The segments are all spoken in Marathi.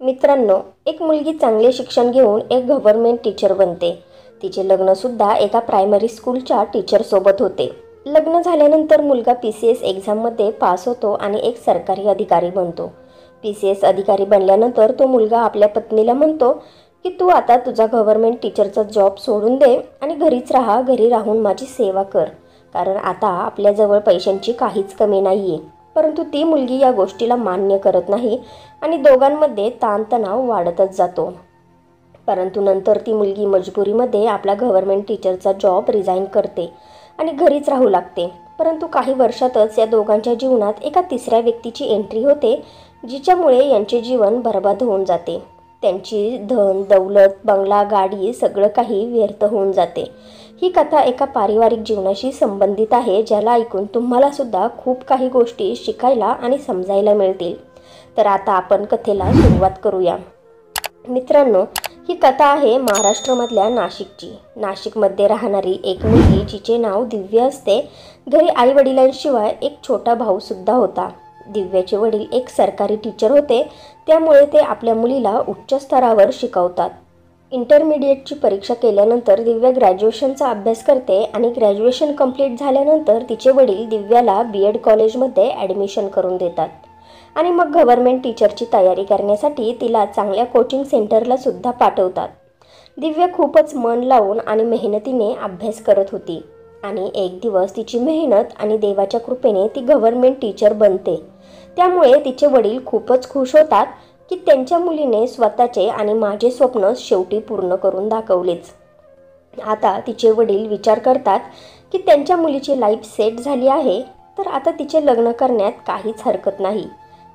मित्रांनो, एक मुलगी चांगले शिक्षण घेऊन एक गव्हर्नमेंट टीचर बनते. तिचे लग्नसुद्धा एका प्रायमरी स्कूलच्या टीचरसोबत होते. लग्न झाल्यानंतर मुलगा PCS एक्झाममध्ये पास होतो आणि एक सरकारी अधिकारी बनतो. PCS अधिकारी बनल्यानंतर तो मुलगा आपल्या पत्नीला म्हणतो की तू आता तुझा गव्हर्नमेंट टीचरचा जॉब सोडून दे आणि घरीच राहा, घरी राहून माझी सेवा कर, कारण आता आपल्याजवळ पैशांची काहीच कमी नाही आहे. परंतु ती मुलगी या गोष्टीला मान्य करत नाही आणि दोघांमध्ये ताणतणाव वाढतच जातो. परंतु नंतर ती मुलगी मजबुरीमध्ये आपला गव्हर्नमेंट टीचरचा जॉब रिझाईन करते आणि घरीच राहू लागते. परंतु काही वर्षातच या दोघांच्या जीवनात एका तिसऱ्या व्यक्तीची एंट्री होते, जिच्यामुळे यांचे जीवन बर्बाद होऊन जाते. त्यांची धन दौलत, बंगला, गाडी सगळं काही व्यर्थ होऊन जाते. ही कथा एका पारिवारिक जीवनाशी संबंधित आहे, ज्याला ऐकून तुम्हाला सुद्धा खूप काही गोष्टी शिकायला आणि समजायला मिळतील. तर आता आपण कथेला सुरुवात करूया. मित्रांनो, ही कथा आहे महाराष्ट्रामधल्या नाशिकची. नाशिकमध्ये राहणारी एक मुलगी जिचे नाव दिव्या असते. घरी आई वडिलांशिवाय एक छोटा भाऊ सुद्धा होता. दिव्याचे वडील एक सरकारी टीचर होते, त्यामुळे ते आपल्या मुलीला उच्च स्तरावर शिकवतात. इंटरमिडिएटची परीक्षा केल्यानंतर दिव्या ग्रॅज्युएशनचा अभ्यास करते आणि ग्रॅज्युएशन कंप्लीट झाल्यानंतर तिचे वडील दिव्याला BEd कॉलेजमध्ये ॲडमिशन करून देतात आणि मग गव्हर्नमेंट टीचरची तयारी करण्यासाठी तिला चांगल्या कोचिंग सेंटरला सुद्धा पाठवतात. दिव्या खूपच मन लावून आणि मेहनतीने अभ्यास करत होती आणि एक दिवस तिची मेहनत आणि देवाच्या कृपेने ती गव्हर्नमेंट टीचर बनते. त्यामुळे तिचे वडील खूपच खुश होतात की त्यांच्या मुलीने स्वतःचे आणि माझे स्वप्न शेवटी पूर्ण करून दाखवलेच. आता तिचे वडील विचार करतात की त्यांच्या मुलीची लाईफ सेट झाली आहे, तर आता तिचे लग्न करण्यात काहीच हरकत नाही.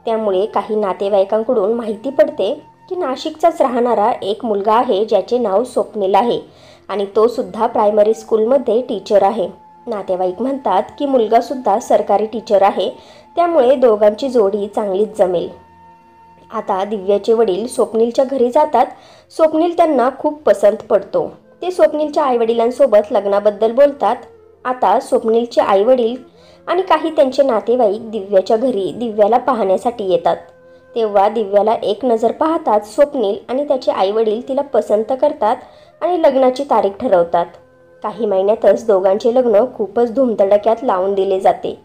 त्यामुळे काही नातेवाईकांकडून माहिती पडते की नाशिकचाच राहणारा एक मुलगा आहे, ज्याचे नाव स्वप्नील आहे आणि तो सुद्धा प्रायमरी स्कूलमध्ये टीचर आहे. नातेवाईक म्हणतात की मुलगासुद्धा सरकारी टीचर आहे, त्यामुळे दोघांची जोडी चांगलीच जमेल. आता दिव्याचे वडील स्वप्नीलच्या घरी जातात. स्वप्नील त्यांना खूप पसंत पडतो. ते स्वप्नीलच्या आईवडिलांसोबत लग्नाबद्दल बोलतात. आता स्वप्नीलचे आईवडील आणि काही त्यांचे नातेवाईक दिव्याच्या घरी दिव्याला पाहण्यासाठी येतात. तेव्हा दिव्याला एक नजर पाहतात स्वप्नील आणि त्याचे आईवडील तिला पसंत करतात आणि लग्नाची तारीख ठरवतात. काही महिन्यातच दोघांचे लग्न खूपच धूमधडक्यात लावून दिले जाते.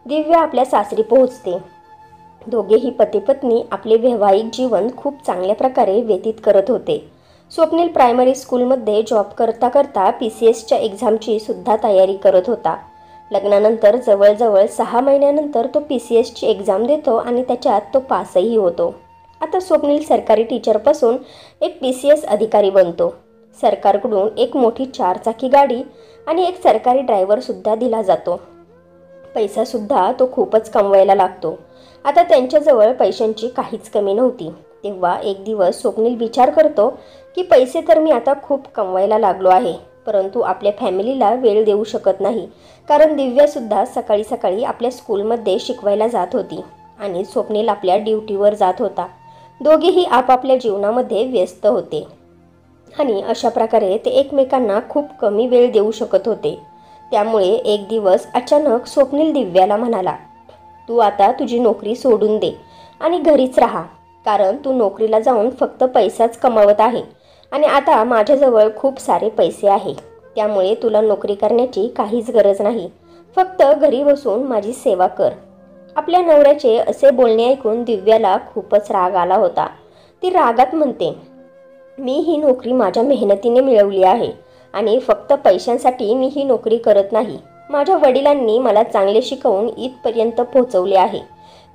दिव्या आपल्या सासरी पोहोचते. दोघेही पती-पत्नी आपले वैवाहिक जीवन खूप चांगल्या प्रकारे व्यतीत करत होते. स्वप्नील प्रायमरी स्कूलमध्ये जॉब करता करता PCSच्या एक्झामची सुद्धा तयारी करत होता. लग्नानंतर जवळजवळ 6 महिन्यानंतर तो PCSची एक्झाम देतो आणि त्याच्यात तो पासही होतो. आता स्वप्नील सरकारी टीचरपासून एक PCS अधिकारी बनतो. सरकारकडून एक मोठी 4 चाकी गाडी आणि एक सरकारी ड्रायव्हरसुद्धा दिला जातो. पैसासुद्धा तो खूपच कमवायला लागतो. आता त्यांच्याजवळ पैशांची काहीच कमी नव्हती. तेव्हा एक दिवस स्वप्नील विचार करतो की पैसे तर मी आता खूप कमवायला लागलो आहे, परंतु आपल्या फॅमिलीला वेळ देऊ शकत नाही, कारण दिव्यासुद्धा सकाळी सकाळी आपल्या स्कूलमध्ये शिकवायला जात होती आणि स्वप्नील आपल्या ड्युटीवर जात होता. दोघेही आपापल्या जीवनामध्ये व्यस्त होते आणि अशा प्रकारे ते एकमेकांना खूप कमी वेळ देऊ शकत होते. त्यामुळे एक दिवस अचानक स्वप्नील दिव्याला म्हणाला, तू आता तुझी नोकरी सोडून दे आणि घरीच राहा, कारण तू नोकरीला जाऊन फक्त पैसाच कमावत आहे आणि आता माझ्याजवळ खूप सारे पैसे आहे. त्यामुळे तुला नोकरी करण्याची काहीच गरज नाही, फक्त घरी बसून माझी सेवा कर. आपल्या नवऱ्याचे असे बोलणे ऐकून दिव्याला खूपच राग आला होता. ती रागात म्हणते, मी ही नोकरी माझ्या मेहनतीने मिळवली आहे आणि फक्त पैशांसाठी मी ही नोकरी करत नाही. माझ्या वडिलांनी मला चांगले शिकवून इथपर्यंत पोहोचवले आहे.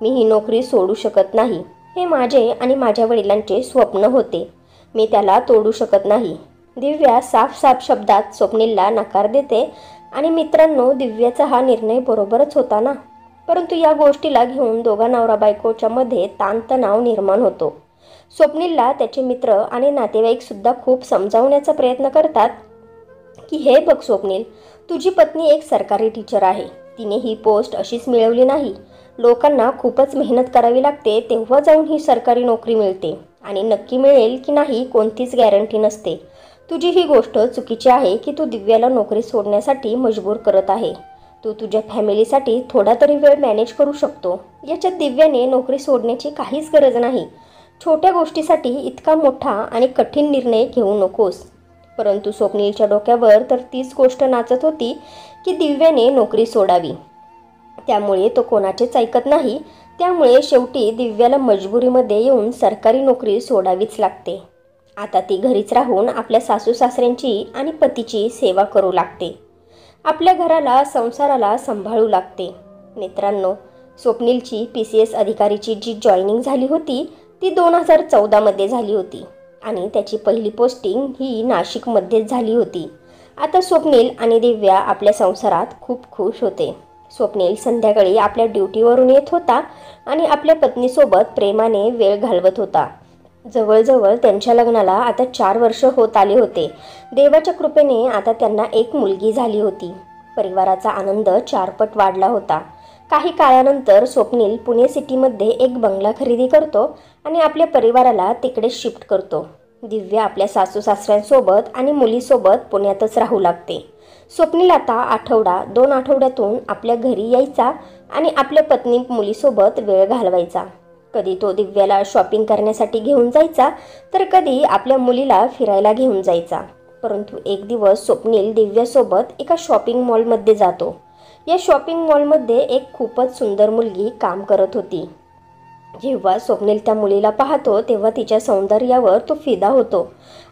मी ही नोकरी सोडू शकत नाही. हे माझे आणि माझ्या वडिलांचे स्वप्न होते. मी त्याला तोडू शकत नाही. दिव्या साफ शब्दात स्वप्नीलला नकार देते आणि मित्रांनो, दिव्याचा हा निर्णय बरोबरच होता ना. परंतु या गोष्टीला घेऊन दोघा नवरा बायकोच्या मध्ये ताणतणाव निर्माण होतो. स्वप्नीलला त्याचे मित्र आणि नातेवाईकसुद्धा खूप समजावण्याचा प्रयत्न करतात की हे बघ स्वप्नील, तुझी पत्नी एक सरकारी टीचर आहे. तिने ही पोस्ट अशीच मिळवली नाही. लोकांना खूपच मेहनत करावी लागते, तेव्हा जाऊन ही सरकारी नोकरी मिळते आणि नक्की मिळेल की नाही कोणतीच गॅरंटी नसते. तुझी ही गोष्ट चुकीची आहे की तू दिव्याला नोकरी सोडण्यासाठी मजबूर करत आहे. तू तुझ्या फॅमिलीसाठी थोडा तरी वेळ मॅनेज करू शकतो. याच्यात दिव्याने नोकरी सोडण्याची काहीच गरज नाही. छोट्या गोष्टीसाठी इतका मोठा आणि कठीण निर्णय घेऊ नकोस. परंतु स्वप्नीलच्या डोक्यावर तर तीच गोष्ट नाचत होती की दिव्याने नोकरी सोडावी. त्यामुळे तो कोणाचेच ऐकत नाही. त्यामुळे शेवटी दिव्याला मजबुरीमध्ये येऊन सरकारी नोकरी सोडावीच लागते. आता ती घरीच राहून आपल्या सासू सासऱ्यांची आणि पतीची सेवा करू लागते. आपल्या घराला संसाराला सांभाळू लागते. मित्रांनो, स्वप्नीलची PCS अधिकारीची जी जॉईनिंग झाली होती ती 2014मध्ये झाली होती आणि त्याची पहिली पोस्टिंग ही नाशिकमध्येच झाली होती. आता स्वप्नील आणि दिव्या आपल्या संसारात खूप खुश होते. स्वप्नील संध्याकाळी आपल्या ड्युटीवरून येत होता आणि आपल्या पत्नीसोबत प्रेमाने वेळ घालवत होता. जवळजवळ त्यांच्या लग्नाला आता 4 वर्ष होत आले होते. देवाच्या कृपेने आता त्यांना एक मुलगी झाली होती. परिवाराचा आनंद 4 पट वाढला होता. काही काळानंतर स्वप्नील पुणे सिटीमध्ये एक बंगला खरेदी करतो आणि आपल्या परिवाराला तिकडे शिफ्ट करतो. दिव्या आपल्या सासू सासऱ्यांसोबत आणि मुलीसोबत पुण्यातच राहू लागते. स्वप्नील आता आठवडा 2 आठवड्यातून आपल्या घरी यायचा आणि आपल्या पत्नी मुलीसोबत वेळ घालवायचा. कधी तो दिव्याला शॉपिंग करण्यासाठी घेऊन जायचा तर कधी आपल्या मुलीला फिरायला घेऊन जायचा. परंतु एक दिवस स्वप्नील दिव्यासोबत एका शॉपिंग मॉलमध्ये जातो. या शॉपिंग मॉलमध्ये एक खूपच सुंदर मुलगी काम करत होती. जेव्हा स्वप्नील त्या मुलीला पाहतो तेव्हा तिच्या सौंदर्यावर तो फिदा होतो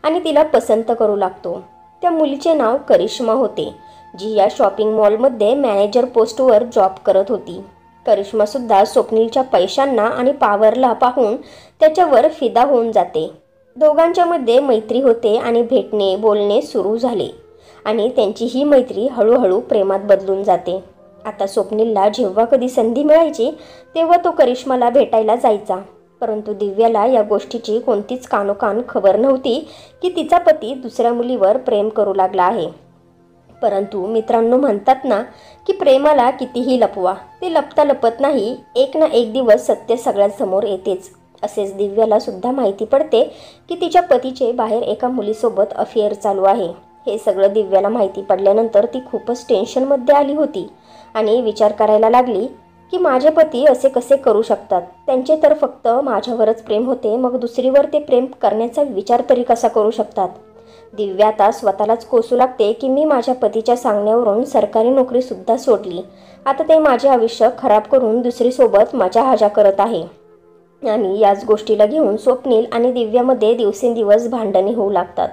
आणि तिला पसंत करू लागतो. त्या मुलीचे नाव करिश्मा होते, जी या शॉपिंग मॉलमध्ये मॅनेजर पोस्टवर जॉब करत होती. करिश्मासुद्धा स्वप्नीलच्या पैशांना आणि पावरला पाहून त्याच्यावर फिदा होऊन जाते. दोघांच्यामध्ये मैत्री होते आणि भेटणे बोलणे सुरू झाले आणि त्यांची ही मैत्री हळूहळू प्रेमात बदलून जाते. आता स्वप्नीलला जेव्हा कधी संधी मिळायची तेव्हा तो करिश्माला भेटायला जायचा. परंतु दिव्याला या गोष्टीची कोणतीच कानोकान खबर नव्हती की तिचा पती दुसऱ्या मुलीवर प्रेम करू लागला आहे. परंतु मित्रांनो, म्हणतात ना की प्रेमाला कितीही लपवा, ते लपता लपत नाही. एक ना एक दिवस सत्य सगळ्यांसमोर येतेच. असेच दिव्याला सुद्धा माहिती पडते की तिच्या पतीचे बाहेर एका मुलीसोबत अफेअर चालू आहे. हे सगळं दिव्याला माहिती पडल्यानंतर ती खूपच टेन्शनमध्ये आली होती आणि विचार करायला लागली की माझे पती असे कसे करू शकतात. त्यांचे तर फक्त माझ्यावरच प्रेम होते, मग दुसरीवर ते प्रेम करण्याचा विचार तरी कसा करू शकतात. दिव्या आता स्वतःलाच कोसू लागते की मी माझ्या पतीच्या सांगण्यावरून सरकारी नोकरीसुद्धा सोडली. आता ते माझे आयुष्य खराब करून दुसरीसोबत मजा करत आहे. आणि याच गोष्टीला घेऊन स्वप्नील आणि दिव्यामध्ये दिवसेंदिवस भांडणे होऊ लागतात.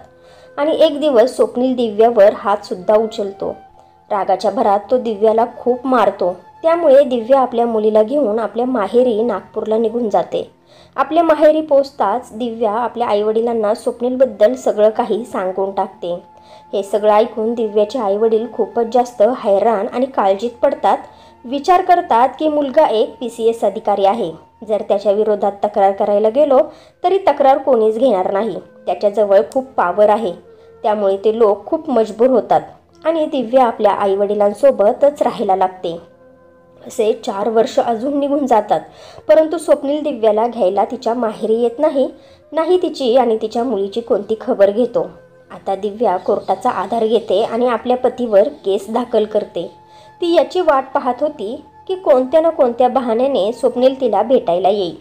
आणि एक दिवस स्वप्नील दिव्यावर हातसुद्धा उचलतो. रागाच्या भरात तो दिव्याला खूप मारतो. त्यामुळे दिव्या आपल्या मुलीला घेऊन आपल्या माहेरी नागपूरला निघून जाते. आपल्या माहेरी पोहोचताच दिव्या आपल्या आईवडिलांना स्वप्नीलबद्दल सगळं काही सांगून टाकते. हे सगळं ऐकून दिव्याचे आईवडील खूपच जास्त हैराण आणि काळजीत पडतात. विचार करतात की मुलगा एक PCS अधिकारी आहे. जर त्याच्या विरोधात तक्रार करायला गेलो तरी तक्रार कोणीच घेणार नाही. त्याच्याजवळ खूप पावर आहे. त्यामुळे ते लोक खूप मजबूर होतात आणि दिव्या आपल्या आईवडिलांसोबतच राहायला लागते. असे 4 वर्ष अजून निघून जातात. परंतु स्वप्नील दिव्याला घ्यायला तिच्या माहेरी येत नाही तिची आणि तिच्या मुलीची कोणती खबर घेतो. आता दिव्या कोर्टाचा आधार घेते आणि आपल्या पतीवर केस दाखल करते. ती याची वाट पाहत होती की कोणत्या ना कोणत्या बहाण्याने स्वप्नील तिला भेटायला येईल,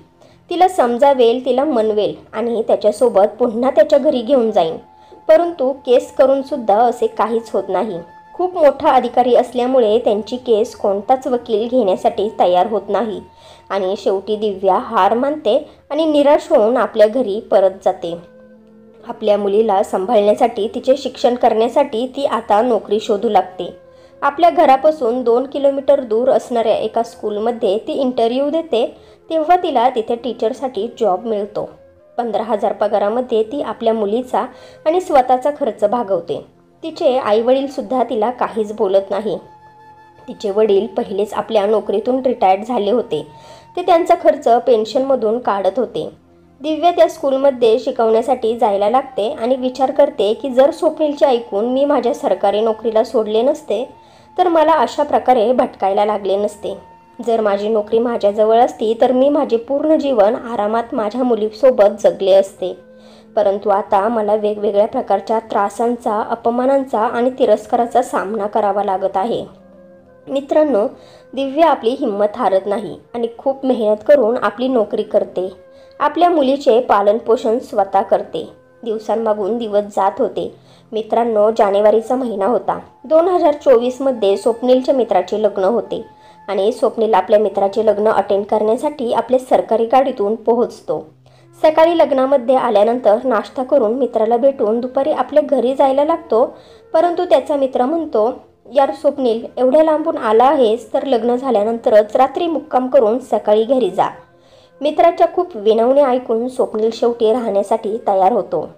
तिला समजावेल, तिला मनवेल आणि त्याच्यासोबत पुन्हा त्याच्या घरी घेऊन जाईन. परंतु केस करूनसुद्धा असे काहीच होत नाही. खूप मोठा अधिकारी असल्यामुळे त्यांची केस कोणताच वकील घेण्यासाठी तयार होत नाही आणि शेवटी दिव्या हार मानते आणि निराश होऊन आपल्या घरी परत जाते. आपल्या मुलीला सांभाळण्यासाठी, तिचे शिक्षण करण्यासाठी ती आता नोकरी शोधू लागते. आपल्या घरापासून 2 किलोमीटर दूर असणाऱ्या एका स्कूलमध्ये ती इंटरव्ह्यू देते. तेव्हा तिला तिथे टीचरसाठी जॉब मिळतो. 15,000 पगारामध्ये ती आपल्या मुलीचा आणि स्वतःचा खर्च भागवते. तिचे आईवडीलसुद्धा तिला काहीच बोलत नाही. तिचे वडील पहिलेच आपल्या नोकरीतून रिटायर्ड झाले होते. ते त्यांचा खर्च पेन्शनमधून काढत होते. दिव्या त्या स्कूलमध्ये शिकवण्यासाठी जायला लागते आणि विचार करते की जर स्वप्नीलचे ऐकून मी माझ्या सरकारी नोकरीला सोडले नसते तर मला अशा प्रकारे भटकायला लागले नसते. जर माझी नोकरी माझ्याजवळ असती तर मी माझे पूर्ण जीवन आरामात माझ्या मुलीसोबत जगले असते. परंतु आता मला वेगवेगळ्या प्रकारच्या त्रासांचा, अपमानांचा आणि तिरस्काराचा सामना करावा लागत आहे. मित्रांनो, दिव्या आपली हिंमत हारत नाही आणि खूप मेहनत करून आपली नोकरी करते आपल्या मुलीचे पालनपोषण स्वतः करते. दिवसांमागून दिवस जात होते. मित्रांनो, जानेवारीचा महिना होता. 2024मध्ये स्वप्नीलच्या मित्राचे लग्न होते आणि स्वप्नील आपल्या मित्राचे लग्न अटेंड करण्यासाठी आपल्या सरकारी गाडीतून पोहोचतो. सकाळी लग्नामध्ये आल्यानंतर नाश्ता करून मित्राला भेटून दुपारी आपल्या घरी जायला लागतो. परंतु त्याचा मित्र म्हणतो, यार स्वप्नील, एवढ्या लांबून आला आहेस तर लग्न झाल्यानंतरच रात्री मुक्काम करून सकाळी घरी जा. मित्राच्या खूप विनवणे ऐकून स्वप्नील शेवटी राहण्यासाठी तयार होतो.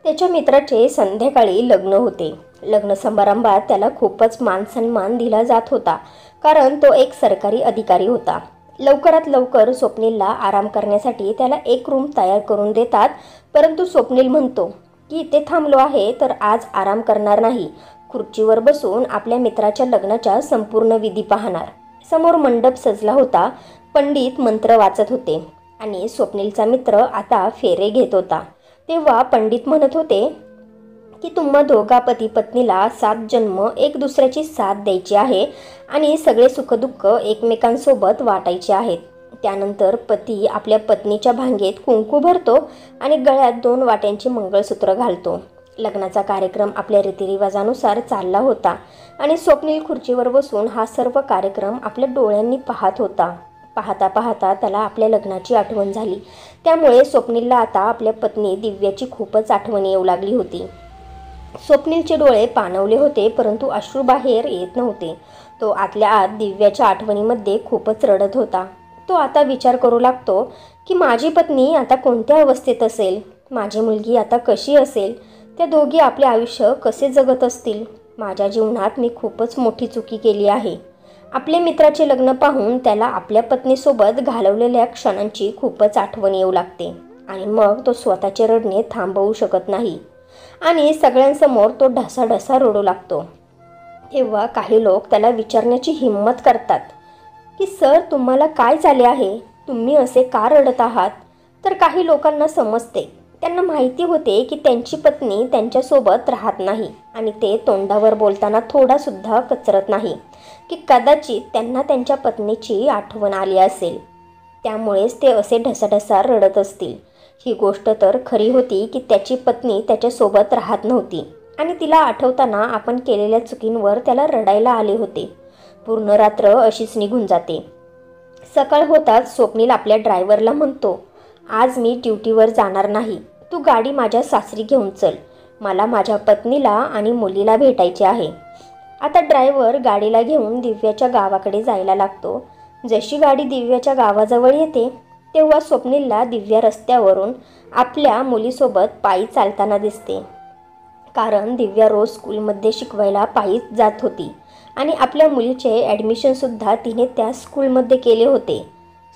त्याच्या मित्राचे संध्याकाळी लग्न होते. लग्न समारंभात त्याला खूपच मानसन्मान दिला जात होता, कारण तो एक सरकारी अधिकारी होता. लवकरात लवकर स्वप्नीलला आराम करण्यासाठी त्याला एक रूम तयार करून देतात. परंतु स्वप्नील म्हणतो की इथे थांबलो आहे तर आज आराम करणार नाही. खुर्चीवर बसून आपल्या मित्राच्या लग्नाच्या संपूर्ण विधी पाहणार. समोर मंडप सजला होता. पंडित मंत्र वाचत होते आणि स्वप्नीलचा मित्र आता फेरे घेत होता. तेव्हा पंडित म्हणत होते की तुम्हा दोघा पती पत्नीला 7 जन्म एक दुसऱ्याची साथ द्यायची आहे आणि सगळे सुखदुःख एकमेकांसोबत वाटायचे आहेत. त्यानंतर पती आपल्या पत्नीच्या भांगेत कुंकू भरतो आणि गळ्यात 2 वाट्यांचे मंगळसूत्र घालतो. लग्नाचा कार्यक्रम आपल्या रीतिरिवाजानुसार चालला होता आणि स्वप्नील खुर्चीवर बसून हा सर्व कार्यक्रम आपल्या डोळ्यांनी पाहत होता. पाहता पाहता त्याला आपल्या लग्नाची आठवण झाली. त्यामुळे स्वप्नीलला आता आपल्या पत्नी दिव्याची खूपच आठवण येऊ लागली होती. स्वप्नीलचे डोळे पाणवले होते, परंतु अश्रू बाहेर येत नव्हते. तो आतल्या आत दिव्याच्या आठवणीमध्ये खूपच रडत होता. तो आता विचार करू लागतो की माझी पत्नी आता कोणत्या अवस्थेत असेल, माझी मुलगी आता कशी असेल, त्या दोघी आपले आयुष्य कसे जगत असतील. माझ्या जीवनात मी खूपच मोठी चुकी केली आहे. आपल्या मित्राचे लग्न पाहून त्याला आपल्या पत्नीसोबत घालवलेल्या क्षणांची खूपच आठवण येऊ लागते आणि मग तो स्वतःचे रडणे थांबवू शकत नाही आणि सगळ्यांसमोर तो ढसाढसा रडू लागतो. तेव्हा काही लोक त्याला विचारण्याची हिंमत करतात की सर, तुम्हाला काय झाले आहे, तुम्ही असे का रडत आहात. तर काही लोकांना समजते, त्यांना माहिती होते की त्यांची पत्नी त्यांच्यासोबत राहत नाही आणि ते तोंडावर बोलताना थोडासुद्धा कचरत नाही की कदाचित त्यांना त्यांच्या पत्नीची आठवण आली असेल, त्यामुळेच ते असे ढसाढसा रडत असतील. ही गोष्ट तर खरी होती की त्याची पत्नी त्याच्यासोबत राहत नव्हती आणि तिला आठवताना आपण केलेल्या चुकींवर त्याला रडायला आले होते. पूर्ण रात्र अशीच निघून जाते. सकाळ होताच स्वप्नील आपल्या ड्रायव्हरला म्हणतो, आज मी ड्युटीवर जाणार नाही, तू गाडी माझ्या सासरी घेऊन चल, मला माझ्या पत्नीला आणि मुलीला भेटायचे आहे. आता ड्रायव्हर गाडीला घेऊन दिव्याच्या गावाकडे जायला लागतो. जशी गाडी दिव्याच्या गावाजवळ येते तेव्हा स्वप्नीलला दिव्या रस्त्यावरून आपल्या मुलीसोबत पायी चालताना दिसते, कारण दिव्या रोज स्कूलमध्ये शिकवायला पायीच जात होती आणि आपल्या मुलीचे ॲडमिशनसुद्धा तिने त्या स्कूलमध्ये केले होते.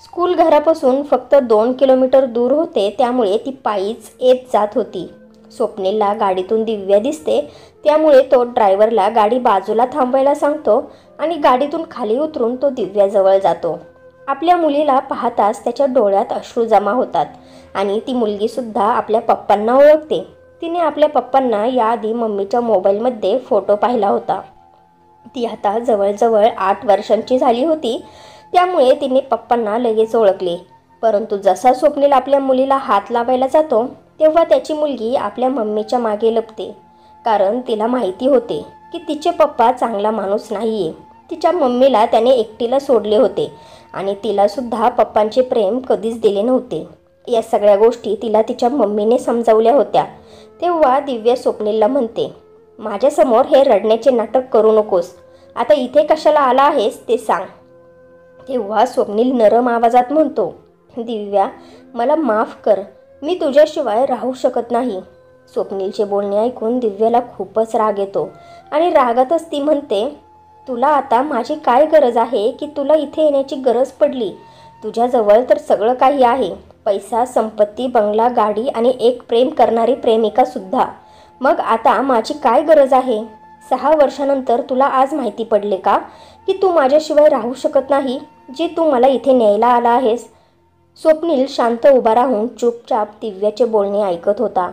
स्कूल घरापासून फक्त 2 किलोमीटर दूर होते, त्यामुळे ती पायीच येत जात होती. स्वप्नीलला गाडीतून दिव्या दिसते, त्यामुळे तो ड्रायव्हरला गाडी बाजूला थांबवायला सांगतो आणि गाडीतून खाली उतरून तो दिव्याजवळ जातो. आपल्या मुलीला पाहताच त्याच्या डोळ्यात अश्रू जमा होतात आणि ती मुलगीसुद्धा आपल्या पप्पांना ओळखते. तिने आपल्या पप्पांना याआधी मम्मीच्या मोबाईलमध्ये फोटो पाहिला होता. ती आता जवळजवळ 8 वर्षांची झाली होती, त्यामुळे तिने पप्पांना लगेच ओळखले. परंतु जसा स्वप्नील आपल्या मुलीला हात लावायला जातो तेव्हा त्याची मुलगी आपल्या मम्मीच्या मागे लपते, कारण तिला माहिती होते की तिचे पप्पा चांगला माणूस नाही आहे. तिच्या मम्मीला त्याने एकटीला सोडले होते आणि तिलासुद्धा पप्पांचे प्रेम कधीच दिले नव्हते. या सगळ्या गोष्टी तिला तिच्या मम्मीने समजावल्या होत्या. तेव्हा दिव्या स्वप्नीलला म्हणते, माझ्यासमोर हे रडण्याचे नाटक करू नकोस, आता इथे कशाला आला आहेस ते सांग. तेव्हा स्वप्नील नरम आवाजात म्हणतो, दिव्या, मला माफ कर, मी तुझ्याशिवाय राहू शकत नाही. स्वप्नीलचे बोलणे ऐकून दिव्याला खूपच राग येतो आणि रागातच ती म्हणते, तुला आता माझी काय गरज आहे की तुला इथे येण्याची गरज पडली. तुझ्याजवळ तर सगळं काही आहे, पैसा, संपत्ती, बंगला, गाडी आणि एक प्रेम करणारी प्रेमिकासुद्धा. मग आता माझी काय गरज आहे. 6 वर्षानंतर तुला आज माहिती पडले का की तू माझ्याशिवाय राहू शकत नाही, जे तू मला इथे न्यायला आला आहेस. स्वप्नील शांत उभा राहून चुपचाप दिव्याचे बोलणे ऐकत होता,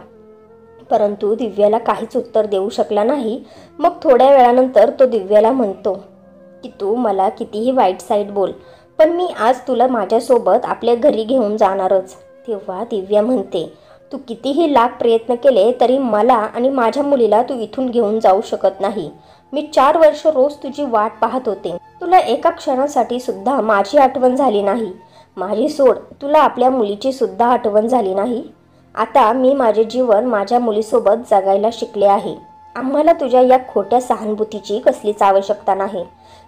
परंतु दिव्याला काहीच उत्तर देऊ शकला नाही. मग थोड्या वेळानंतर तो दिव्याला म्हणतो की तू मला कितीही वाईट साईड बोल, पण मी आज तुला माझ्यासोबत आपल्या घरी घेऊन जाणारच. तेव्हा दिव्या म्हणते, तू कितीही लाख प्रयत्न केले तरी मला आणि माझ्या मुलीला तू इथून घेऊन जाऊ शकत नाही. मी 4 वर्ष रोज तुझी वाट पाहत होते. तुला एका क्षणासाठी सुद्धा माझी आठवण झाली नाही. माझी सोड, तुला आपल्या मुलीची सुद्धा आठवण झाली नाही. आता मी माझे जीवन माझ्या मुलीसोबत जगायला शिकले आहे. आम्हाला तुझ्या या खोट्या सहानुभूतीची कसलीच आवश्यकता नाही.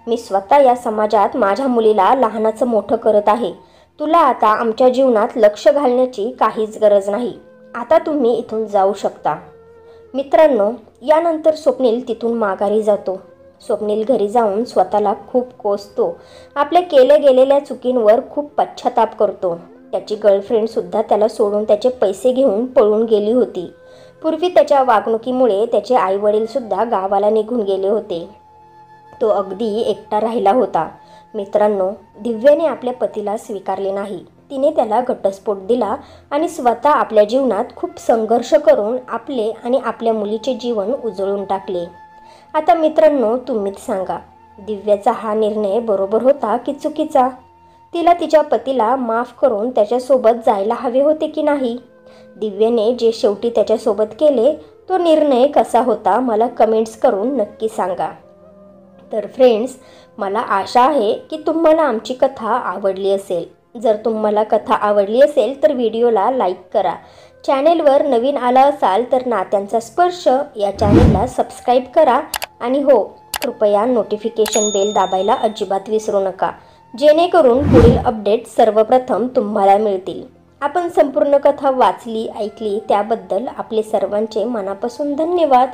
मी स्वतः या समाजात माझ्या मुलीला लहानाचं मोठं करत आहे. तुला आता आमच्या जीवनात लक्ष घालण्याची काहीच गरज नाही. आता तुम्ही इथून जाऊ शकता. मित्रांनो, यानंतर स्वप्नील तिथून माघारी जातो. स्वप्नील घरी जाऊन स्वतःला खूप कोसतो. आपल्या केल्या गेलेल्या चुकींवर खूप पश्चाताप करतो. त्याची गर्लफ्रेंडसुद्धा त्याला सोडून त्याचे पैसे घेऊन पळून गेली होती. पूर्वी त्याच्या वागणुकीमुळे त्याचे आईवडीलसुद्धा गावाला निघून गेले होते. तो अगदी एकटा राहिला होता. मित्रांनो, दिव्याने आपल्या पतीला स्वीकारले नाही. तिने त्याला घटस्फोट दिला आणि स्वतः आपल्या जीवनात खूप संघर्ष करून आपले आणि आपल्या मुलीचे जीवन उजळून टाकले. आता मित्रांनो, तुम्हीच सांगा, दिव्याचा हा निर्णय बरोबर होता की चुकीचा? तिला तिच्या पतीला माफ करून त्याच्यासोबत जायला हवे होते की नाही? दिव्याने जे शेवटी त्याच्यासोबत केले तो निर्णय कसा होता, मला कमेंट्स करून नक्की सांगा. तर फ्रेंड्स, मला आशा आहे की तुम्हाला आमची कथा आवडली असेल. जर तुम्हाला कथा आवडली असेल तर व्हिडिओला लाईक करा. चॅनेलवर नवीन आला असाल तर नात्यांचा स्पर्श या चॅनेलला सबस्क्राईब करा. आणि हो, कृपया नोटिफिकेशन बेल दाबायला अजिबात विसरू नका, जेणेकरून पुढील अपडेट सर्वप्रथम तुम्हाला मिळतील. आपण संपूर्ण कथा वाचली, ऐकली त्याबद्दल आपले सर्वांचे मनापासून धन्यवाद.